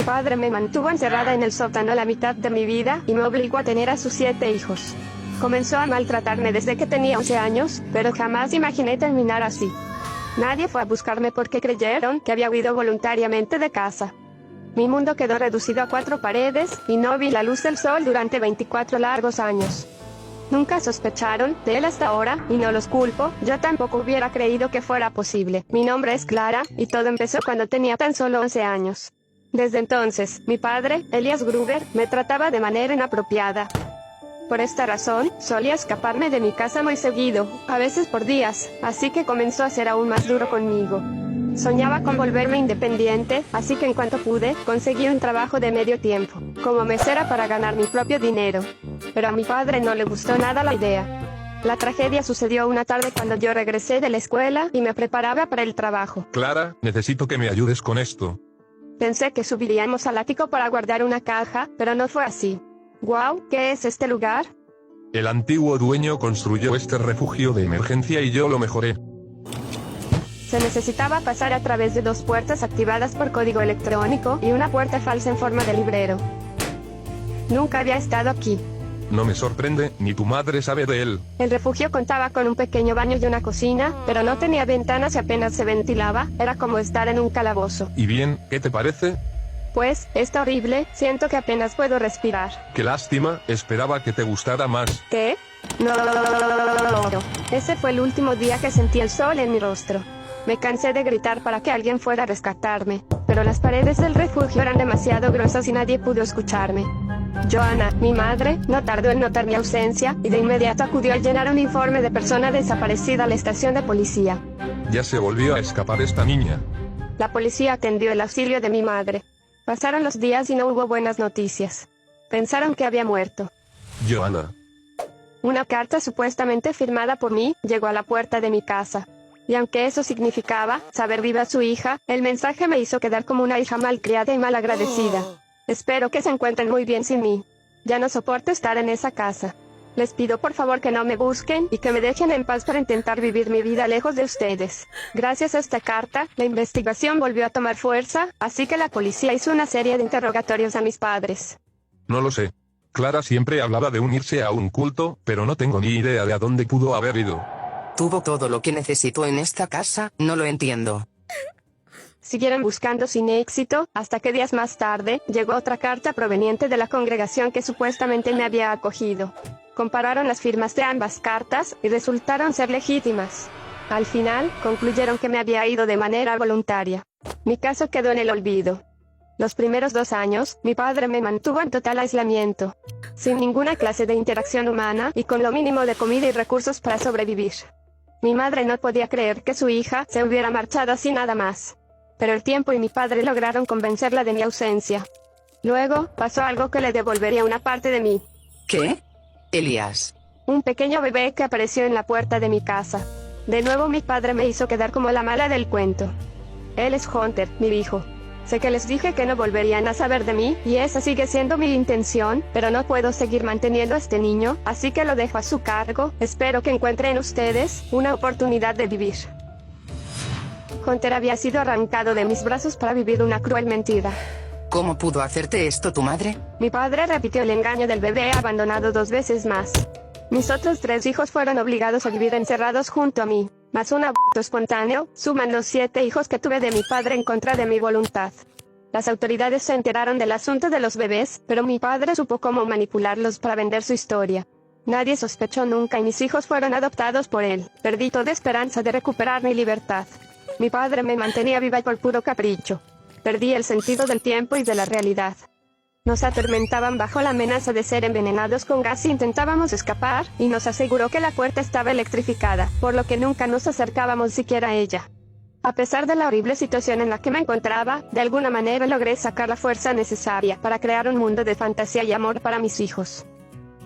padre me mantuvo encerrada en el sótano la mitad de mi vida y me obligó a tener a sus 7 hijos. Comenzó a maltratarme desde que tenía 11 años, pero jamás imaginé terminar así. Nadie fue a buscarme porque creyeron que había huido voluntariamente de casa. Mi mundo quedó reducido a 4 paredes, y no vi la luz del sol durante 24 largos años. Nunca sospecharon de él hasta ahora, y no los culpo, yo tampoco hubiera creído que fuera posible. Mi nombre es Clara, y todo empezó cuando tenía tan solo 11 años. Desde entonces, mi padre, Elias Gruber, me trataba de manera inapropiada. Por esta razón, solía escaparme de mi casa muy seguido, a veces por días, así que comenzó a ser aún más duro conmigo. Soñaba con volverme independiente, así que en cuanto pude, conseguí un trabajo de medio tiempo, como mesera para ganar mi propio dinero. Pero a mi padre no le gustó nada la idea. La tragedia sucedió una tarde cuando yo regresé de la escuela y me preparaba para el trabajo. Clara, necesito que me ayudes con esto. Pensé que subiríamos al ático para guardar una caja, pero no fue así. Wow, ¿qué es este lugar? El antiguo dueño construyó este refugio de emergencia y yo lo mejoré. Se necesitaba pasar a través de 2 puertas activadas por código electrónico y una puerta falsa en forma de librero. Nunca había estado aquí. No me sorprende, ni tu madre sabe de él. El refugio contaba con un pequeño baño y una cocina, pero no tenía ventanas y apenas se ventilaba, era como estar en un calabozo. ¿Y bien, qué te parece? Pues, está horrible, siento que apenas puedo respirar. Qué lástima, esperaba que te gustara más. ¿Qué? No. Ese fue el último día que sentí el sol en mi rostro. Me cansé de gritar para que alguien fuera a rescatarme, pero las paredes del refugio eran demasiado gruesas y nadie pudo escucharme. Joanna, mi madre, no tardó en notar mi ausencia, y de inmediato acudió a llenar un informe de persona desaparecida a la estación de policía. Ya se volvió a escapar esta niña. La policía atendió el auxilio de mi madre. Pasaron los días y no hubo buenas noticias. Pensaron que había muerto. Joanna. Una carta supuestamente firmada por mí llegó a la puerta de mi casa. Y aunque eso significaba saber viva a su hija, el mensaje me hizo quedar como una hija malcriada y malagradecida. Espero que se encuentren muy bien sin mí. Ya no soporto estar en esa casa. Les pido por favor que no me busquen y que me dejen en paz para intentar vivir mi vida lejos de ustedes. Gracias a esta carta, la investigación volvió a tomar fuerza, así que la policía hizo una serie de interrogatorios a mis padres. No lo sé. Clara siempre hablaba de unirse a un culto, pero no tengo ni idea de a dónde pudo haber ido. Tuvo todo lo que necesitó en esta casa, no lo entiendo. Siguieron buscando sin éxito, hasta que días más tarde, llegó otra carta proveniente de la congregación que supuestamente me había acogido. Compararon las firmas de ambas cartas, y resultaron ser legítimas. Al final, concluyeron que me había ido de manera voluntaria. Mi caso quedó en el olvido. Los primeros 2 años, mi padre me mantuvo en total aislamiento, sin ninguna clase de interacción humana, y con lo mínimo de comida y recursos para sobrevivir. Mi madre no podía creer que su hija se hubiera marchado así nada más. Pero el tiempo y mi padre lograron convencerla de mi ausencia. Luego, pasó algo que le devolvería una parte de mí. ¿Qué? Elias. Un pequeño bebé que apareció en la puerta de mi casa. De nuevo mi padre me hizo quedar como la mala del cuento. Él es Hunter, mi hijo. Sé que les dije que no volverían a saber de mí, y esa sigue siendo mi intención, pero no puedo seguir manteniendo a este niño, así que lo dejo a su cargo. Espero que encuentren ustedes una oportunidad de vivir. Hunter había sido arrancado de mis brazos para vivir una cruel mentira. ¿Cómo pudo hacerte esto tu madre? Mi padre repitió el engaño del bebé abandonado 2 veces más. Mis otros 3 hijos fueron obligados a vivir encerrados junto a mí, más un aborto espontáneo, suman los 7 hijos que tuve de mi padre en contra de mi voluntad. Las autoridades se enteraron del asunto de los bebés, pero mi padre supo cómo manipularlos para vender su historia. Nadie sospechó nunca y mis hijos fueron adoptados por él. Perdí toda esperanza de recuperar mi libertad. Mi padre me mantenía viva por puro capricho. Perdí el sentido del tiempo y de la realidad. Nos atormentaban bajo la amenaza de ser envenenados con gas si intentábamos escapar, y nos aseguró que la puerta estaba electrificada, por lo que nunca nos acercábamos siquiera a ella. A pesar de la horrible situación en la que me encontraba, de alguna manera logré sacar la fuerza necesaria para crear un mundo de fantasía y amor para mis hijos.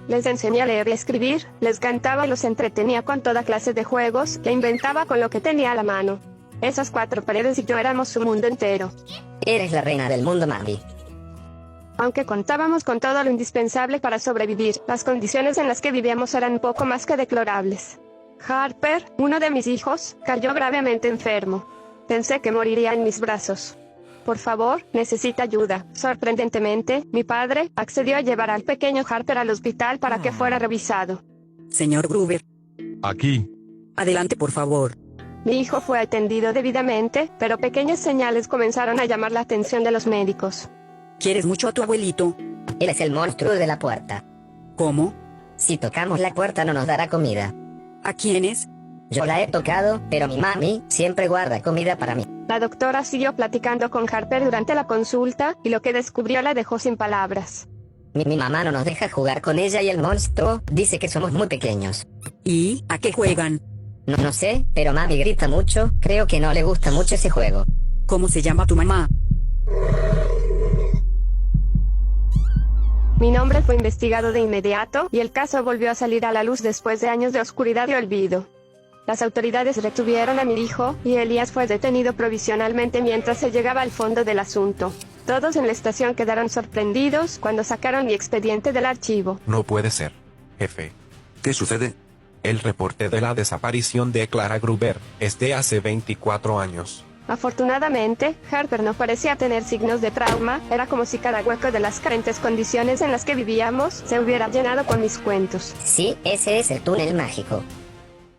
Les enseñé a leer y escribir, les cantaba y los entretenía con toda clase de juegos, que inventaba con lo que tenía a la mano. Esas 4 paredes y yo éramos su mundo entero. Eres la reina del mundo, Mandy. Aunque contábamos con todo lo indispensable para sobrevivir, las condiciones en las que vivíamos eran poco más que deplorables. Harper, uno de mis hijos, cayó gravemente enfermo. Pensé que moriría en mis brazos. Por favor, necesita ayuda. Sorprendentemente, mi padre accedió a llevar al pequeño Harper al hospital para que fuera revisado. Señor Gruber, Aquí. adelante por favor. Mi hijo fue atendido debidamente, pero pequeñas señales comenzaron a llamar la atención de los médicos. ¿Quieres mucho a tu abuelito? Él es el monstruo de la puerta. ¿Cómo? Si tocamos la puerta no nos dará comida. ¿A quiénes? Yo la he tocado, pero mi mami siempre guarda comida para mí. La doctora siguió platicando con Harper durante la consulta, y lo que descubrió la dejó sin palabras. Mi mamá no nos deja jugar con ella y el monstruo dice que somos muy pequeños. ¿Y a qué juegan? No sé, pero mami grita mucho, creo que no le gusta mucho ese juego. ¿Cómo se llama tu mamá? Mi nombre fue investigado de inmediato, y el caso volvió a salir a la luz después de años de oscuridad y olvido. Las autoridades retuvieron a mi hijo, y Elías fue detenido provisionalmente mientras se llegaba al fondo del asunto. Todos en la estación quedaron sorprendidos cuando sacaron mi expediente del archivo. No puede ser. Jefe. ¿Qué sucede? El reporte de la desaparición de Clara Gruber es de hace 24 años. Afortunadamente, Harper no parecía tener signos de trauma, era como si cada hueco de las carentes condiciones en las que vivíamos se hubiera llenado con mis cuentos. Sí, ese es el túnel mágico.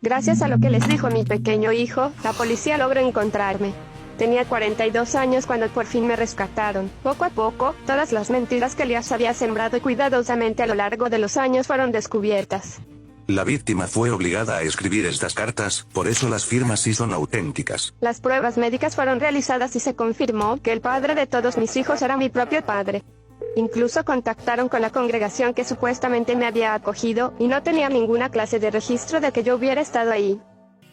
Gracias a lo que les dijo mi pequeño hijo, la policía logró encontrarme. Tenía 42 años cuando por fin me rescataron. Poco a poco, todas las mentiras que Elías había sembrado cuidadosamente a lo largo de los años fueron descubiertas. La víctima fue obligada a escribir estas cartas, por eso las firmas sí son auténticas. Las pruebas médicas fueron realizadas y se confirmó que el padre de todos mis hijos era mi propio padre. Incluso contactaron con la congregación que supuestamente me había acogido, y no tenía ninguna clase de registro de que yo hubiera estado ahí.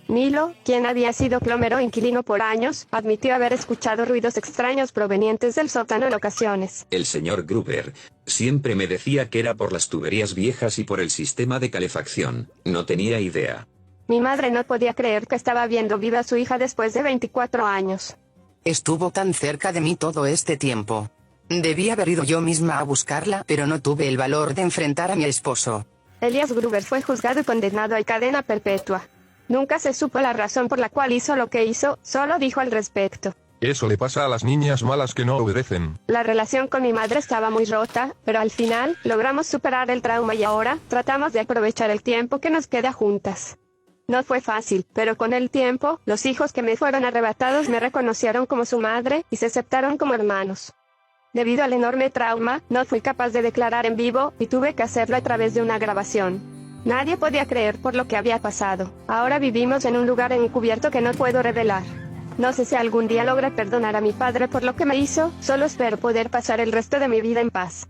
Milo, quien había sido plomero inquilino por años, admitió haber escuchado ruidos extraños provenientes del sótano en ocasiones. El señor Gruber siempre me decía que era por las tuberías viejas y por el sistema de calefacción. No tenía idea. Mi madre no podía creer que estaba viendo viva a su hija después de 24 años. Estuvo tan cerca de mí todo este tiempo. Debí haber ido yo misma a buscarla, pero no tuve el valor de enfrentar a mi esposo. Elías Gruber fue juzgado y condenado a cadena perpetua. Nunca se supo la razón por la cual hizo lo que hizo, solo dijo al respecto. Eso le pasa a las niñas malas que no obedecen. La relación con mi madre estaba muy rota, pero al final, logramos superar el trauma y ahora, tratamos de aprovechar el tiempo que nos queda juntas. No fue fácil, pero con el tiempo, los hijos que me fueron arrebatados me reconocieron como su madre, y se aceptaron como hermanos. Debido al enorme trauma, no fui capaz de declarar en vivo, y tuve que hacerlo a través de una grabación. Nadie podía creer por lo que había pasado. Ahora vivimos en un lugar encubierto que no puedo revelar. No sé si algún día logré perdonar a mi padre por lo que me hizo, solo espero poder pasar el resto de mi vida en paz.